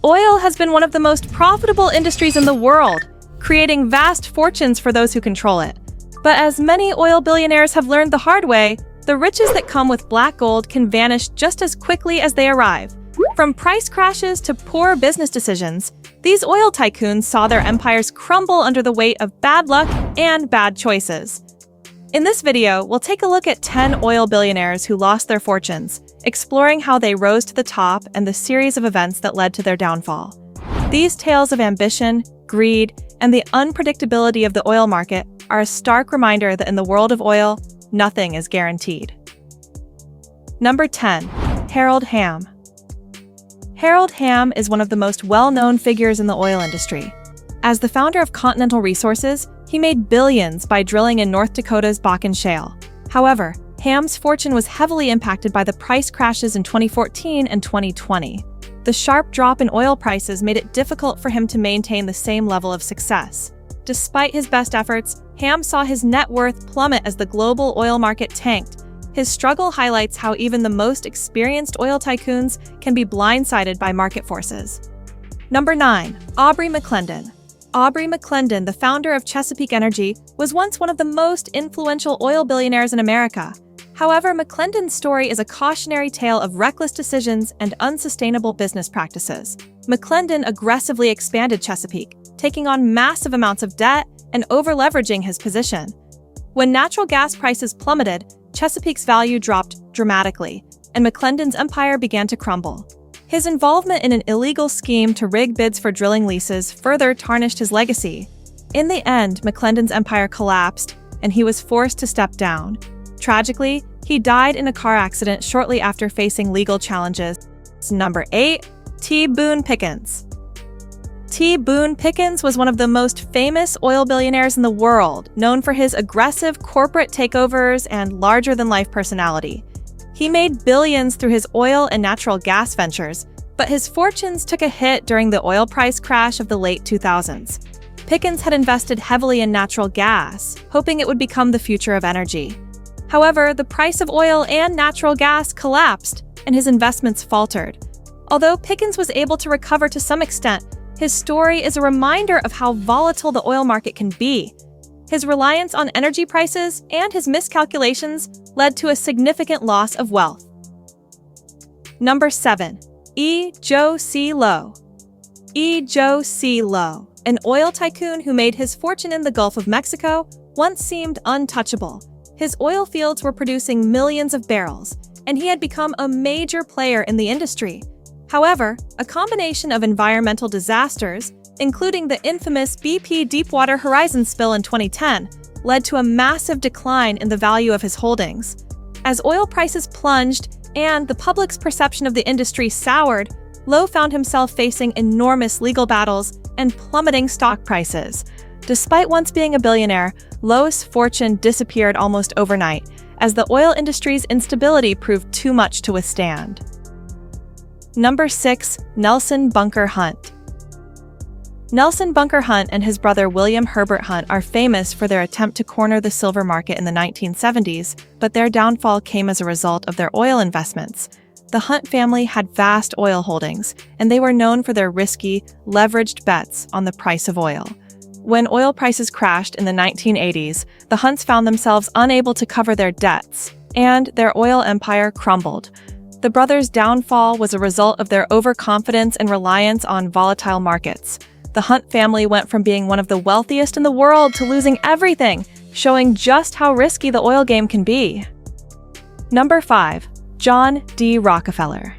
Oil has been one of the most profitable industries in the world, creating vast fortunes for those who control it. But as many oil billionaires have learned the hard way, the riches that come with black gold can vanish just as quickly as they arrive. From price crashes to poor business decisions, these oil tycoons saw their empires crumble under the weight of bad luck and bad choices. In this video, we'll take a look at 10 oil billionaires who lost their fortunes, exploring how they rose to the top and the series of events that led to their downfall. These tales of ambition, greed, and the unpredictability of the oil market are a stark reminder that in the world of oil, nothing is guaranteed. Number 10. Harold Hamm. Harold Hamm is one of the most well-known figures in the oil industry. As the founder of Continental Resources, he made billions by drilling in North Dakota's Bakken Shale. However, Hamm's fortune was heavily impacted by the price crashes in 2014 and 2020. The sharp drop in oil prices made it difficult for him to maintain the same level of success. Despite his best efforts, Hamm saw his net worth plummet as the global oil market tanked. His struggle highlights how even the most experienced oil tycoons can be blindsided by market forces. Number 9. Aubrey McClendon. Aubrey McClendon, the founder of Chesapeake Energy, was once one of the most influential oil billionaires in America. However, McClendon's story is a cautionary tale of reckless decisions and unsustainable business practices. McClendon aggressively expanded Chesapeake, taking on massive amounts of debt and over-leveraging his position. When natural gas prices plummeted, Chesapeake's value dropped dramatically, and McClendon's empire began to crumble. His involvement in an illegal scheme to rig bids for drilling leases further tarnished his legacy. In the end, McClendon's empire collapsed, and he was forced to step down. Tragically, he died in a car accident shortly after facing legal challenges. Number 8. T. Boone Pickens. T. Boone Pickens was one of the most famous oil billionaires in the world, known for his aggressive corporate takeovers and larger-than-life personality. He made billions through his oil and natural gas ventures, but his fortunes took a hit during the oil price crash of the late 2000s. Pickens had invested heavily in natural gas, hoping it would become the future of energy. However, the price of oil and natural gas collapsed, and his investments faltered. Although Pickens was able to recover to some extent, his story is a reminder of how volatile the oil market can be. His reliance on energy prices and his miscalculations led to a significant loss of wealth. Number 7. E. Joe C. Lowe. E. Joe C. Lowe, an oil tycoon who made his fortune in the Gulf of Mexico, once seemed untouchable. His oil fields were producing millions of barrels, and he had become a major player in the industry. However, a combination of environmental disasters, including the infamous BP Deepwater Horizon spill in 2010, led to a massive decline in the value of his holdings. As oil prices plunged and the public's perception of the industry soured, Lowe found himself facing enormous legal battles and plummeting stock prices. Despite once being a billionaire, Lowe's fortune disappeared almost overnight, as the oil industry's instability proved too much to withstand. Number 6. Nelson Bunker Hunt. Nelson Bunker Hunt and his brother William Herbert Hunt are famous for their attempt to corner the silver market in the 1970s, but their downfall came as a result of their oil investments. The Hunt family had vast oil holdings, and they were known for their risky, leveraged bets on the price of oil. When oil prices crashed in the 1980s, the Hunts found themselves unable to cover their debts, and their oil empire crumbled. The brothers' downfall was a result of their overconfidence and reliance on volatile markets. The Hunt family went from being one of the wealthiest in the world to losing everything, showing just how risky the oil game can be. Number 5. John D. Rockefeller.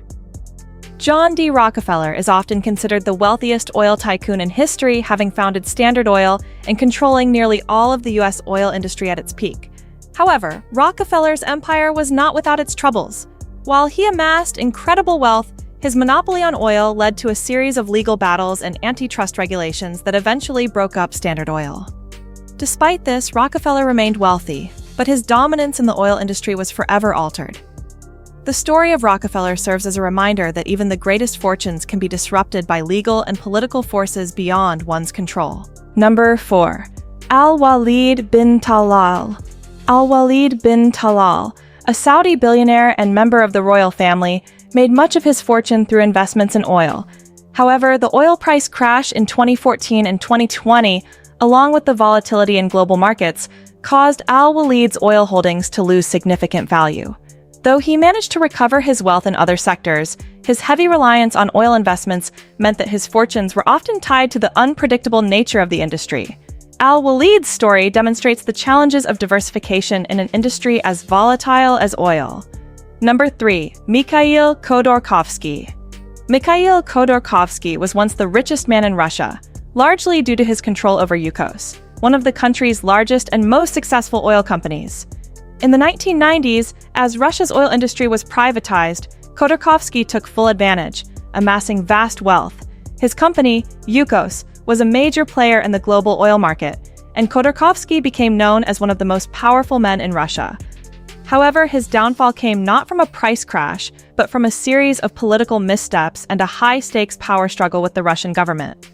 John D. Rockefeller is often considered the wealthiest oil tycoon in history, having founded Standard Oil and controlling nearly all of the U.S. oil industry at its peak. However, Rockefeller's empire was not without its troubles. While he amassed incredible wealth, his monopoly on oil led to a series of legal battles and antitrust regulations that eventually broke up Standard Oil. Despite this, Rockefeller remained wealthy, but his dominance in the oil industry was forever altered. The story of Rockefeller serves as a reminder that even the greatest fortunes can be disrupted by legal and political forces beyond one's control. Number 4. Al-Walid bin Talal. Al-Walid bin Talal, a Saudi billionaire and member of the royal family, made much of his fortune through investments in oil. However, the oil price crash in 2014 and 2020, along with the volatility in global markets, caused al-Walid's oil holdings to lose significant value. Though he managed to recover his wealth in other sectors, his heavy reliance on oil investments meant that his fortunes were often tied to the unpredictable nature of the industry. Al-Walid's story demonstrates the challenges of diversification in an industry as volatile as oil. Number 3. Mikhail Khodorkovsky. Mikhail Khodorkovsky was once the richest man in Russia, largely due to his control over Yukos, one of the country's largest and most successful oil companies. In the 1990s, as Russia's oil industry was privatized, Khodorkovsky took full advantage, amassing vast wealth. His company, Yukos, was a major player in the global oil market, and Khodorkovsky became known as one of the most powerful men in Russia. However, his downfall came not from a price crash, but from a series of political missteps and a high-stakes power struggle with the Russian government.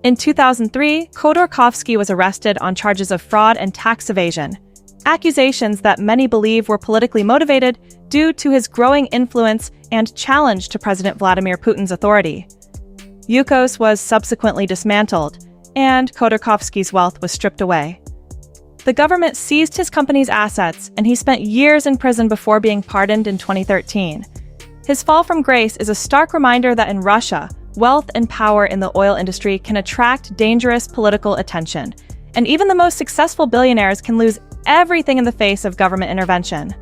In 2003, Khodorkovsky was arrested on charges of fraud and tax evasion, accusations that many believe were politically motivated due to his growing influence and challenge to President Vladimir Putin's authority. Yukos was subsequently dismantled, and Khodorkovsky's wealth was stripped away. The government seized his company's assets, and he spent years in prison before being pardoned in 2013. His fall from grace is a stark reminder that in Russia, wealth and power in the oil industry can attract dangerous political attention, and even the most successful billionaires can lose everything in the face of government intervention.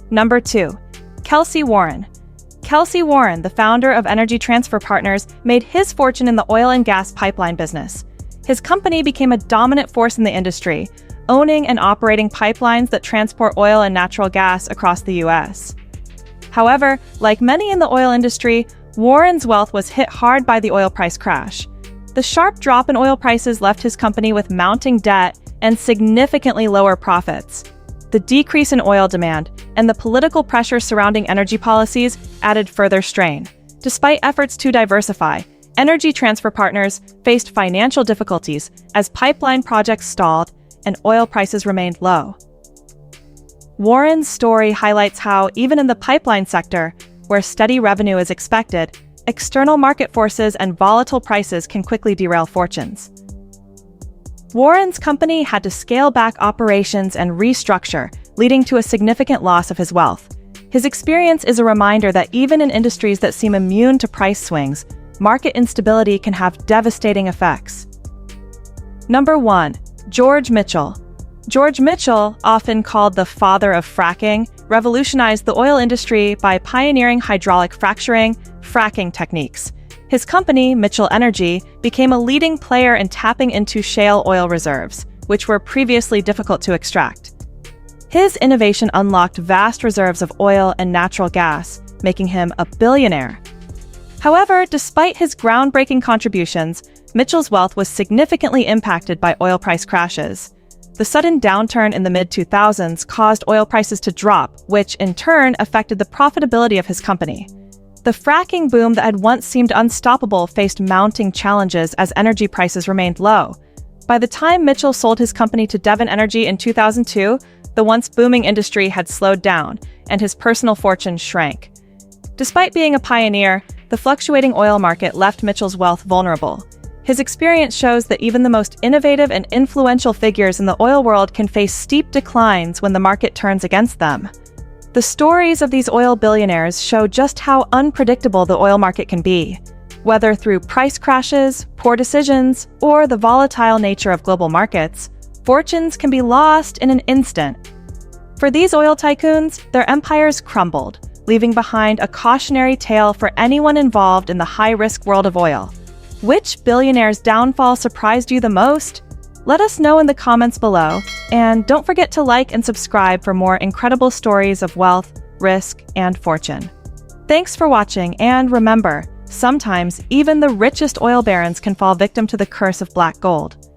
Number 2. Kelsey Warren. Kelsey Warren, the founder of Energy Transfer Partners, made his fortune in the oil and gas pipeline business. His company became a dominant force in the industry, owning and operating pipelines that transport oil and natural gas across the U.S. However, like many in the oil industry, Warren's wealth was hit hard by the oil price crash. The sharp drop in oil prices left his company with mounting debt and significantly lower profits. The decrease in oil demand and the political pressure surrounding energy policies added further strain. Despite efforts to diversify, Energy Transfer Partners faced financial difficulties as pipeline projects stalled and oil prices remained low. Warren's story highlights how, even in the pipeline sector, where steady revenue is expected, external market forces and volatile prices can quickly derail fortunes. Warren's company had to scale back operations and restructure, leading to a significant loss of his wealth. His experience is a reminder that even in industries that seem immune to price swings, market instability can have devastating effects. Number 1. George Mitchell. George Mitchell, often called the father of fracking, revolutionized the oil industry by pioneering hydraulic fracking techniques. His company, Mitchell Energy, became a leading player in tapping into shale oil reserves, which were previously difficult to extract. His innovation unlocked vast reserves of oil and natural gas, making him a billionaire. However, despite his groundbreaking contributions, Mitchell's wealth was significantly impacted by oil price crashes. The sudden downturn in the mid-2000s caused oil prices to drop, which in turn affected the profitability of his company. The fracking boom that had once seemed unstoppable faced mounting challenges as energy prices remained low. By the time Mitchell sold his company to Devon Energy in 2002, the once booming industry had slowed down, and his personal fortune shrank. Despite being a pioneer, the fluctuating oil market left Mitchell's wealth vulnerable. His experience shows that even the most innovative and influential figures in the oil world can face steep declines when the market turns against them. The stories of these oil billionaires show just how unpredictable the oil market can be. Whether through price crashes, poor decisions, or the volatile nature of global markets, fortunes can be lost in an instant. For these oil tycoons, their empires crumbled, leaving behind a cautionary tale for anyone involved in the high-risk world of oil. Which billionaire's downfall surprised you the most? Let us know in the comments below, and don't forget to like and subscribe for more incredible stories of wealth, risk, and fortune. Thanks for watching, and remember, sometimes even the richest oil barons can fall victim to the curse of black gold.